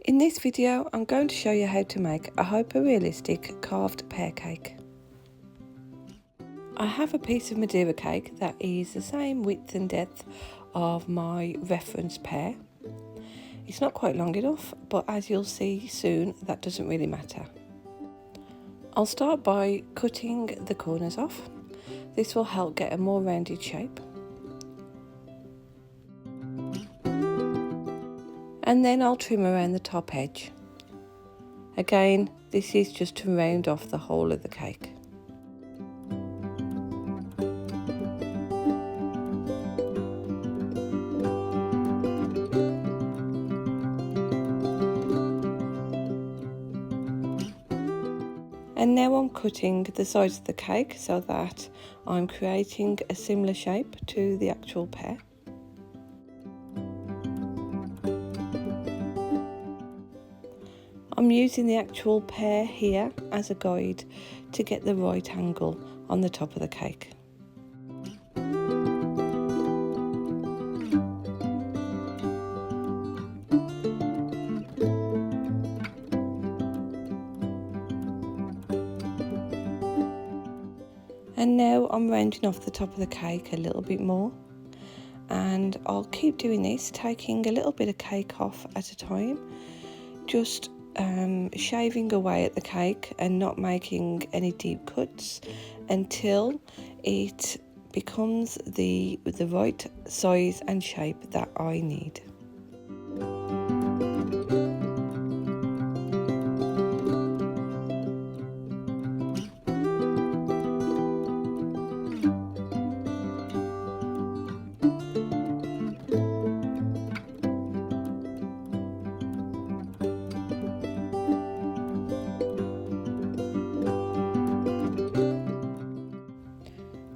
In this video, I'm going to show you how to make a hyper-realistic carved pear cake. I have a piece of Madeira cake that is the same width and depth of my reference pear. It's not quite long enough, but as you'll see soon, that doesn't really matter. I'll start by cutting the corners off. This will help get a more rounded shape. And then I'll trim around the top edge. Again, this is just to round off the whole of the cake. And now I'm cutting the sides of the cake so that I'm creating a similar shape to the actual pear. I'm using the actual pear here as a guide to get the right angle on the top of the cake. And now I'm rounding off the top of the cake a little bit more, and I'll keep doing this, taking a little bit of cake off at a time, just shaving away at the cake and not making any deep cuts until it becomes the right size and shape that I need.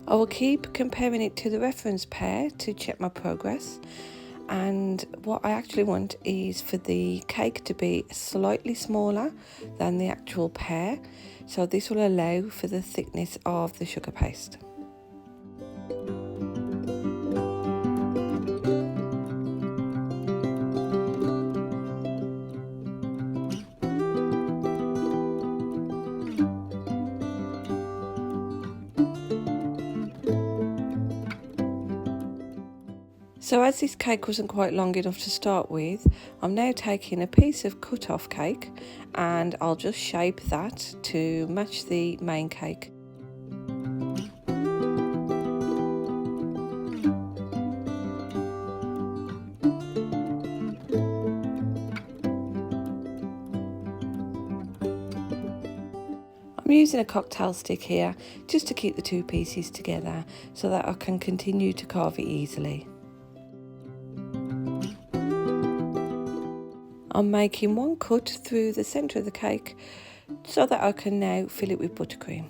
I will keep comparing it to the reference pear to check my progress, and what I actually want is for the cake to be slightly smaller than the actual pear, so this will allow for the thickness of the sugar paste. So as this cake wasn't quite long enough to start with, I'm now taking a piece of cut off cake and I'll just shape that to match the main cake. I'm using a cocktail stick here just to keep the two pieces together so that I can continue to carve it easily. I'm making one cut through the centre of the cake so that I can now fill it with buttercream.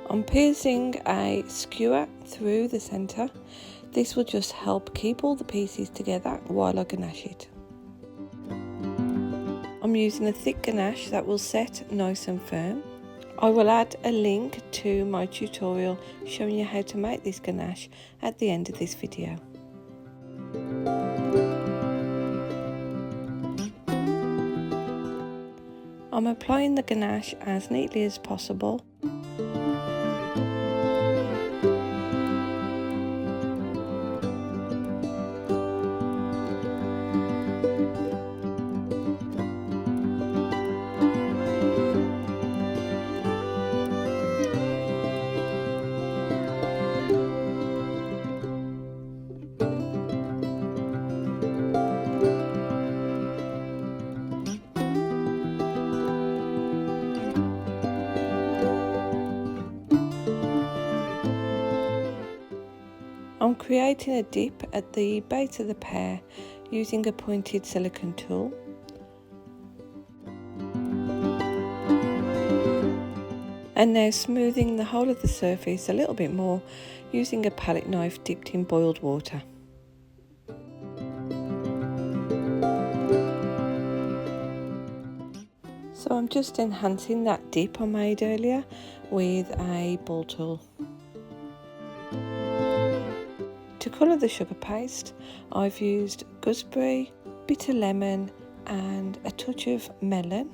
I'm piercing a skewer through the centre. This will just help keep all the pieces together while I ganache it. I'm using a thick ganache that will set nice and firm. I will add a link to my tutorial showing you how to make this ganache at the end of this video. I'm applying the ganache as neatly as possible. I'm creating a dip at the base of the pear using a pointed silicone tool. And now smoothing the whole of the surface a little bit more using a palette knife dipped in boiled water. So I'm just enhancing that dip I made earlier with a ball tool. To colour the sugar paste, I've used gooseberry, bitter lemon and a touch of melon.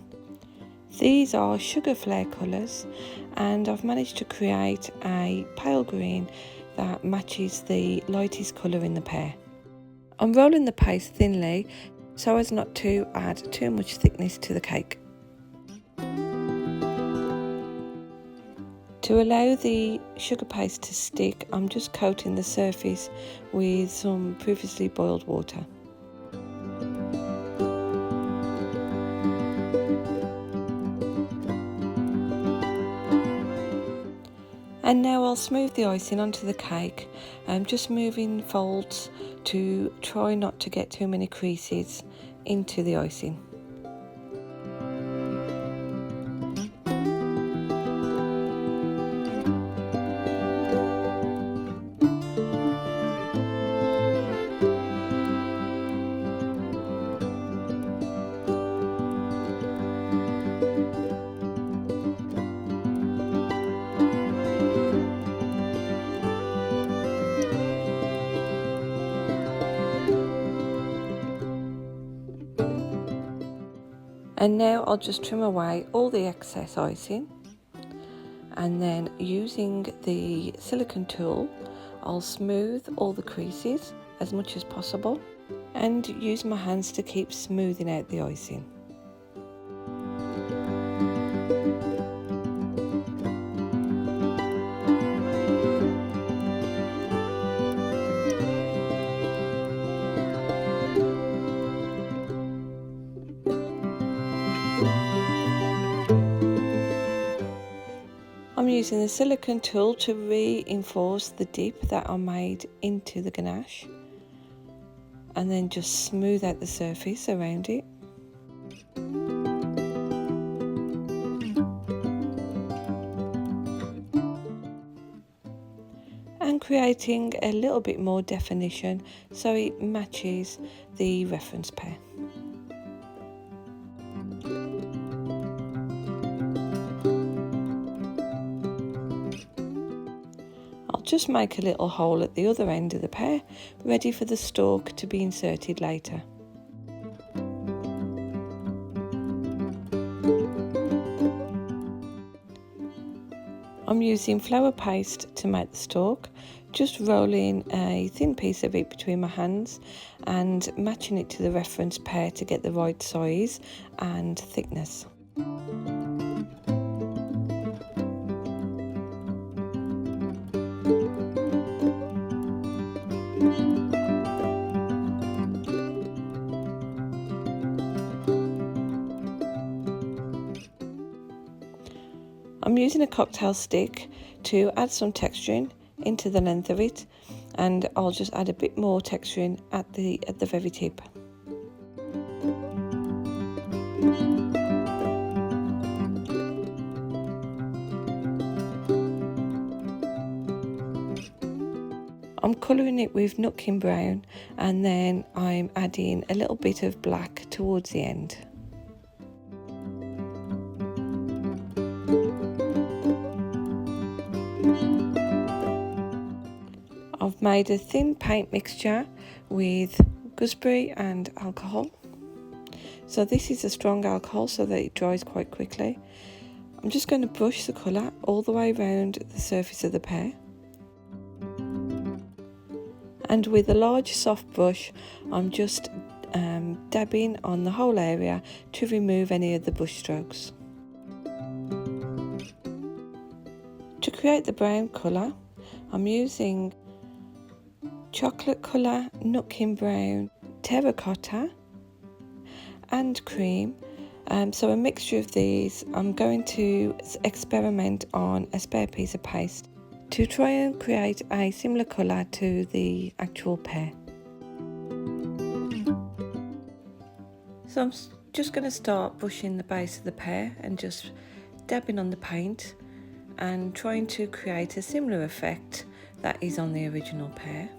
These are sugar flare colours, and I've managed to create a pale green that matches the lightest colour in the pear. I'm rolling the paste thinly so as not to add too much thickness to the cake. To allow the sugar paste to stick, I'm just coating the surface with some previously boiled water. And now I'll smooth the icing onto the cake. I'm just moving folds to try not to get too many creases into the icing. And now I'll just trim away all the excess icing, and then using the silicone tool I'll smooth all the creases as much as possible and use my hands to keep smoothing out the icing. I'm using the silicone tool to reinforce the dip that I made into the ganache, and then just smooth out the surface around it. And creating a little bit more definition so it matches the reference pear. Just make a little hole at the other end of the pear, ready for the stalk to be inserted later. I'm using flour paste to make the stalk, just rolling a thin piece of it between my hands and matching it to the reference pear to get the right size and thickness. I'm using a cocktail stick to add some texturing into the length of it, and I'll just add a bit more texturing at the very tip. I'm colouring it with nutkin brown, and then I'm adding a little bit of black towards the end. I've made a thin paint mixture with gooseberry and alcohol. So this is a strong alcohol so that it dries quite quickly. I'm just going to brush the colour all the way around the surface of the pear. And with a large soft brush, I'm just dabbing on the whole area to remove any of the brush strokes. To create the brown colour, I'm using chocolate colour, nutkin brown, terracotta and cream. So a mixture of these. I'm going to experiment on a spare piece of paste to try and create a similar colour to the actual pear. So I'm just going to start brushing the base of the pear and just dabbing on the paint and trying to create a similar effect that is on the original pear.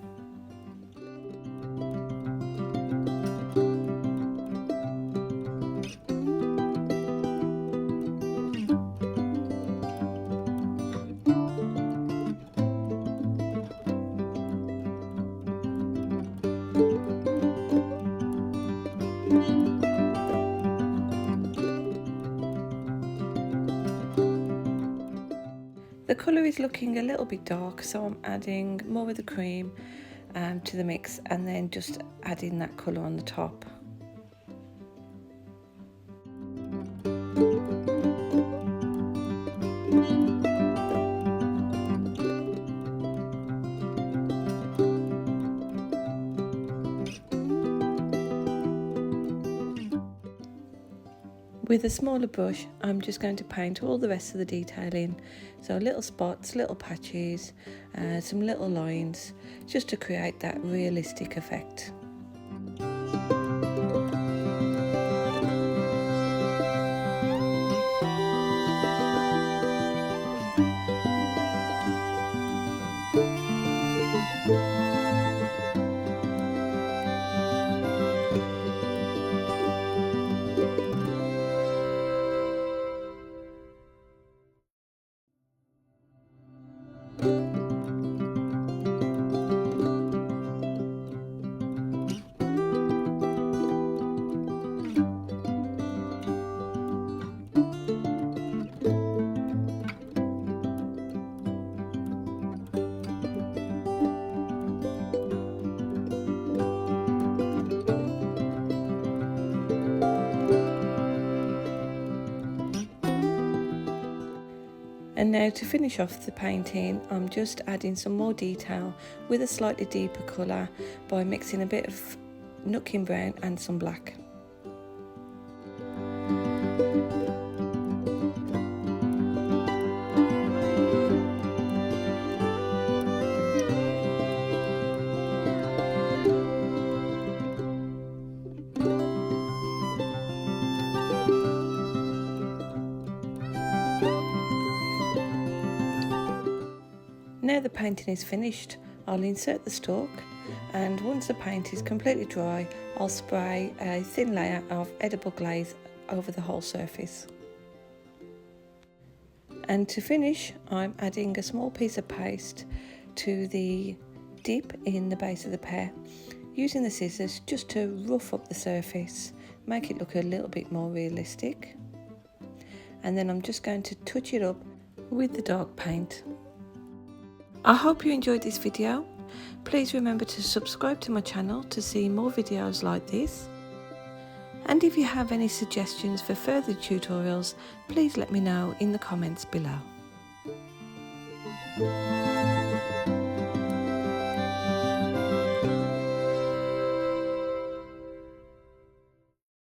colour is looking a little bit dark, so I'm adding more of the cream to the mix and then just adding that colour on the top. With a smaller brush, I'm just going to paint all the rest of the detail in. So little spots, little patches, some little lines, just to create that realistic effect. And now to finish off the painting, I'm just adding some more detail with a slightly deeper colour by mixing a bit of Nucking brown and some black. Now the painting is finished, I'll insert the stalk, and once the paint is completely dry, I'll spray a thin layer of edible glaze over the whole surface. And to finish, I'm adding a small piece of paste to the dip in the base of the pear, using the scissors just to rough up the surface, make it look a little bit more realistic. And then I'm just going to touch it up with the dark paint. I hope you enjoyed this video. Please remember to subscribe to my channel to see more videos like this. And if you have any suggestions for further tutorials, please let me know in the comments below.